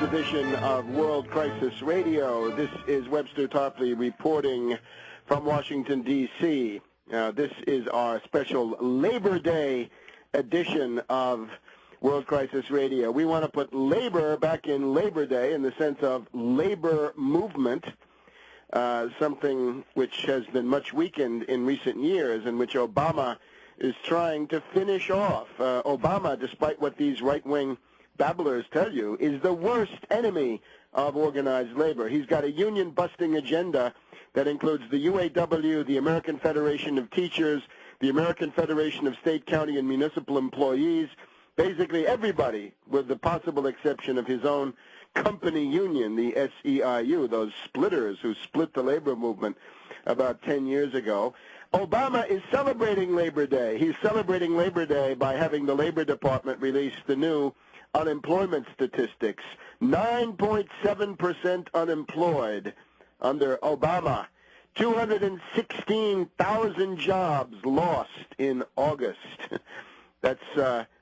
edition of World Crisis Radio. This is Webster Tarpley reporting from Washington, D.C. This is our special Labor Day edition of World Crisis Radio. We want to put labor back in Labor Day in the sense of labor movement, something which has been much weakened in recent years and which Obama is trying to finish off. Obama, despite what these right-wing babblers tell you, is the worst enemy of organized labor. He's got a union-busting agenda that includes the UAW, the American Federation of Teachers, the American Federation of State, County, and Municipal Employees, basically everybody, with the possible exception of his own company union, the SEIU, those splitters who split the labor movement about 10 years ago. Obama is celebrating Labor Day. He's celebrating Labor Day by having the Labor Department release the new unemployment statistics. 9.7% unemployed under Obama. 216,000 jobs lost in August. That's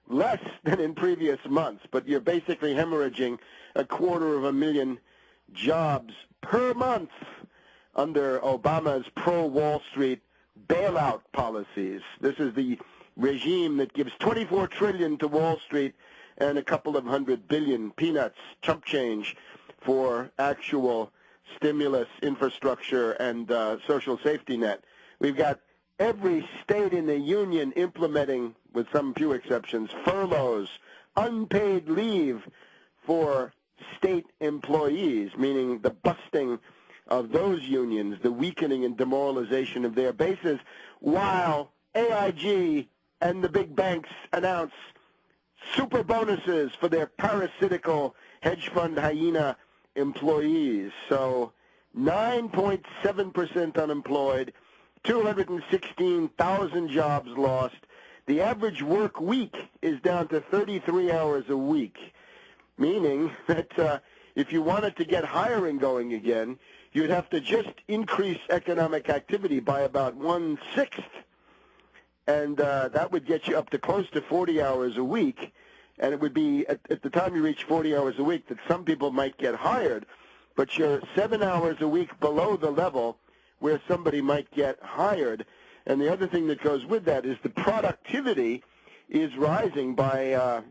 less than in previous months, but you're basically hemorrhaging 250,000 jobs per month under Obama's pro-Wall Street bailout policies. This is the regime that gives $24 trillion to Wall Street and a couple of $100 billion, peanuts, chump change, for actual stimulus, infrastructure, and social safety net. We've got every state in the union implementing, with some few exceptions, furloughs, unpaid leave for state employees, meaning the busting of those unions, the weakening and demoralization of their bases, while AIG and the big banks announce super bonuses for their parasitical hedge fund hyena employees. So 9.7% unemployed, 216,000 jobs lost. The average work week is down to 33 hours a week, meaning that if you wanted to get hiring going again, you'd have to just increase economic activity by about 1/6, and that would get you up to close to 40 hours a week. And it would be, at the time you reach 40 hours a week, that some people might get hired, but you're 7 hours a week below the level where somebody might get hired. And the other thing that goes with that is the productivity is rising by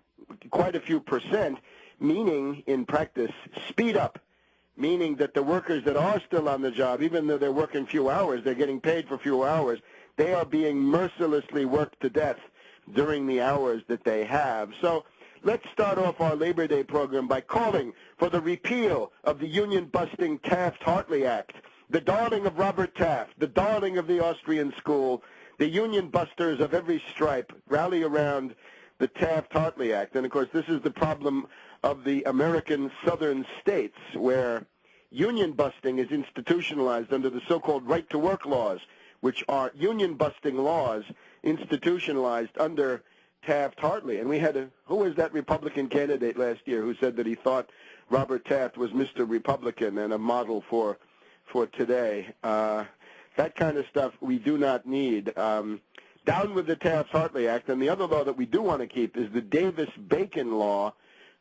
quite a few percent, meaning, in practice, speed up, meaning that the workers that are still on the job, even though they're working few hours, they're getting paid for few hours, they are being mercilessly worked to death during the hours that they have. So let's start off our Labor Day program by calling for the repeal of the union-busting Taft-Hartley Act, the darling of Robert Taft, the darling of the Austrian school. The union busters of every stripe rally around the Taft-Hartley Act. And, of course, this is the problem of the American southern states, where union busting is institutionalized under the so-called right-to-work laws, which are union-busting laws institutionalized under Taft-Hartley. And we had who was that Republican candidate last year who said that he thought Robert Taft was Mr. Republican and a model for today? That kind of stuff we do not need. Down with the Taft-Hartley Act. And the other law that we do want to keep is the Davis-Bacon law,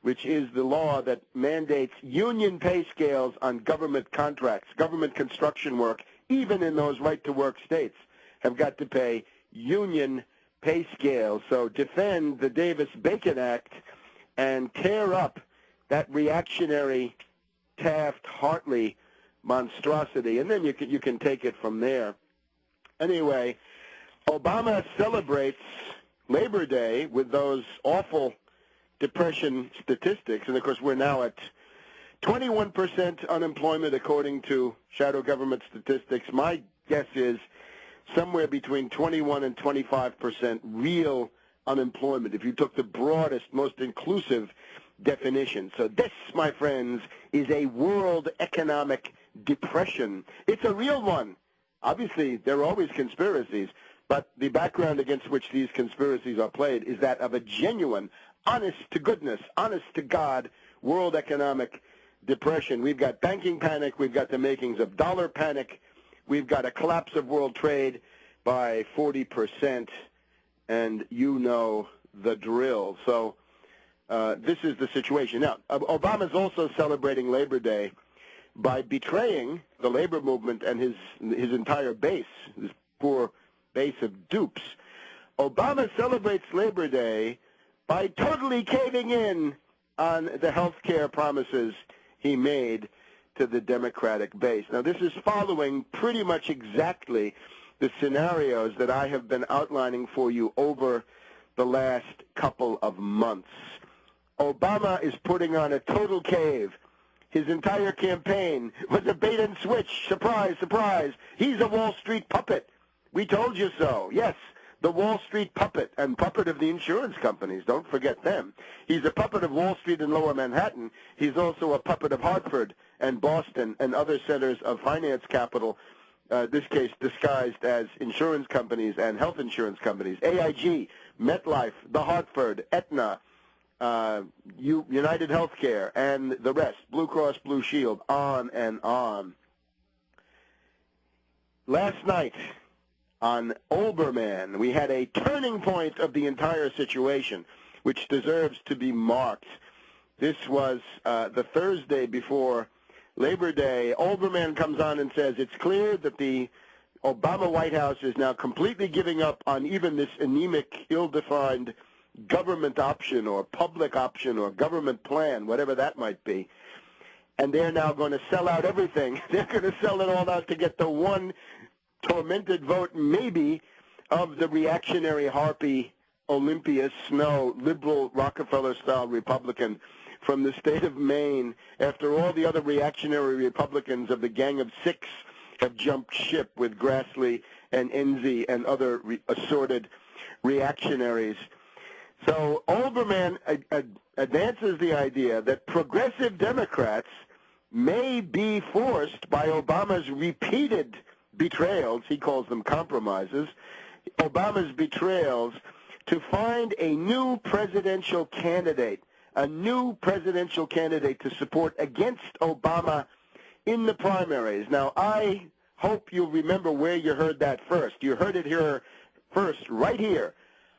which is the law that mandates union pay scales on government contracts. Government construction work, even in those right-to-work states, have got to pay union pay scales. So defend the Davis-Bacon Act and tear up that reactionary Taft-Hartley monstrosity, and then you can take it from there. Anyway, Obama celebrates Labor Day with those awful depression statistics, and of course we're now at 21% unemployment according to shadow government statistics. My guess is somewhere between 21 and 25% real unemployment if you took the broadest, most inclusive definition. So this, my friends, is a world economic depression. It's a real one. Obviously, there are always conspiracies, but the background against which these conspiracies are played is that of a genuine, honest-to-goodness, honest-to-God world economic depression. We've got banking panic. We've got the makings of dollar panic. We've got a collapse of world trade by 40%, and you know the drill. So this is the situation. Now, Obama's also celebrating Labor Day by betraying the labor movement and his entire base, his poor base of dupes. Obama celebrates Labor Day by totally caving in on the health care promises he made to the Democratic base. Now, this is following pretty much exactly the scenarios that I have been outlining for you over the last couple of months. Obama is putting on a total cave. His entire campaign was a bait and switch. Surprise, surprise. He's a Wall Street puppet. We told you so. Yes, the Wall Street puppet, and puppet of the insurance companies. Don't forget them. He's a puppet of Wall Street and Lower Manhattan. He's also a puppet of Hartford and Boston and other centers of finance capital, this case disguised as insurance companies and health insurance companies. AIG, MetLife, The Hartford, Aetna, United Healthcare, and the rest, Blue Cross Blue Shield, on and on. Last night on Olbermann, we had a turning point of the entire situation, which deserves to be marked. This was the Thursday before Labor Day. Olbermann comes on and says it's clear that the Obama White House is now completely giving up on even this anemic, ill-defined government option or public option or government plan, whatever that might be. And they're now going to sell out everything. They're going to sell it all out to get the one tormented vote, maybe, of the reactionary harpy Olympia Snow, liberal Rockefeller-style Republican from the state of Maine, after all the other reactionary Republicans of the Gang of Six have jumped ship with Grassley and Enzi and other assorted reactionaries. So Olbermann advances the idea that progressive Democrats may be forced by Obama's repeated betrayals, he calls them compromises, Obama's betrayals, to find a new presidential candidate to support against Obama in the primaries. Now, I hope you remember where you heard that first. You heard it here first, right here.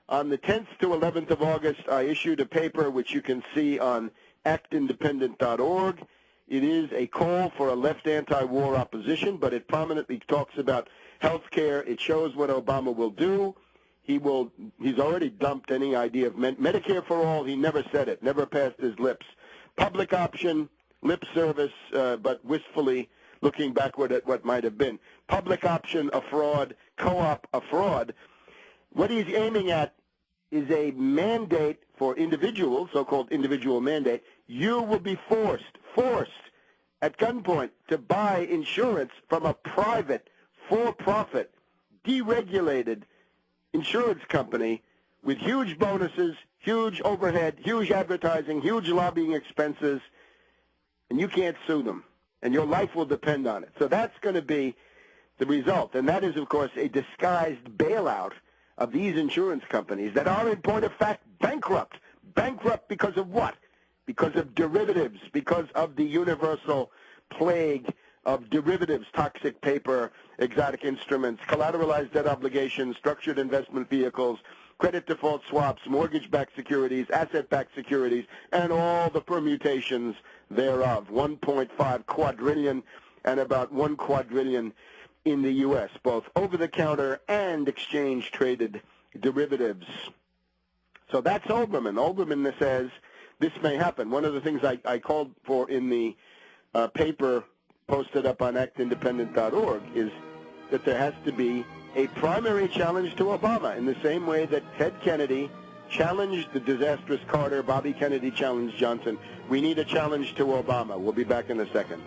On the 10th to 11th of August, I issued a paper which you can see on actindependent.org. It is a call for a left anti-war opposition, but it prominently talks about health care. It shows what Obama will do. He's already dumped any idea of Medicare for all. He never said it, never passed his lips. Public option, lip service, but wistfully looking backward at what might have been. Public option, a fraud. Co-op, a fraud. What he's aiming at is a mandate for individuals, so-called individual mandate. You will be forced at gunpoint to buy insurance from a private, for-profit, deregulated insurance company with huge bonuses, huge overhead, huge advertising, huge lobbying expenses, and you can't sue them, and your life will depend on it. So that's going to be the result, and that is, of course, a disguised bailout of these insurance companies that are, in point of fact, bankrupt. Bankrupt because of what? Because of derivatives, because of the universal plague of derivatives, toxic paper, exotic instruments, collateralized debt obligations, structured investment vehicles, credit default swaps, mortgage-backed securities, asset-backed securities, and all the permutations thereof. 1.5 quadrillion and about 1 quadrillion in the U.S., both over-the-counter and exchange-traded derivatives. So that's Olbermann. Olbermann says this may happen. One of the things I called for in the paper posted up on actindependent.org is that there has to be a primary challenge to Obama in the same way that Ted Kennedy challenged the disastrous Carter, Bobby Kennedy challenged Johnson. We need a challenge to Obama. We'll be back in a second.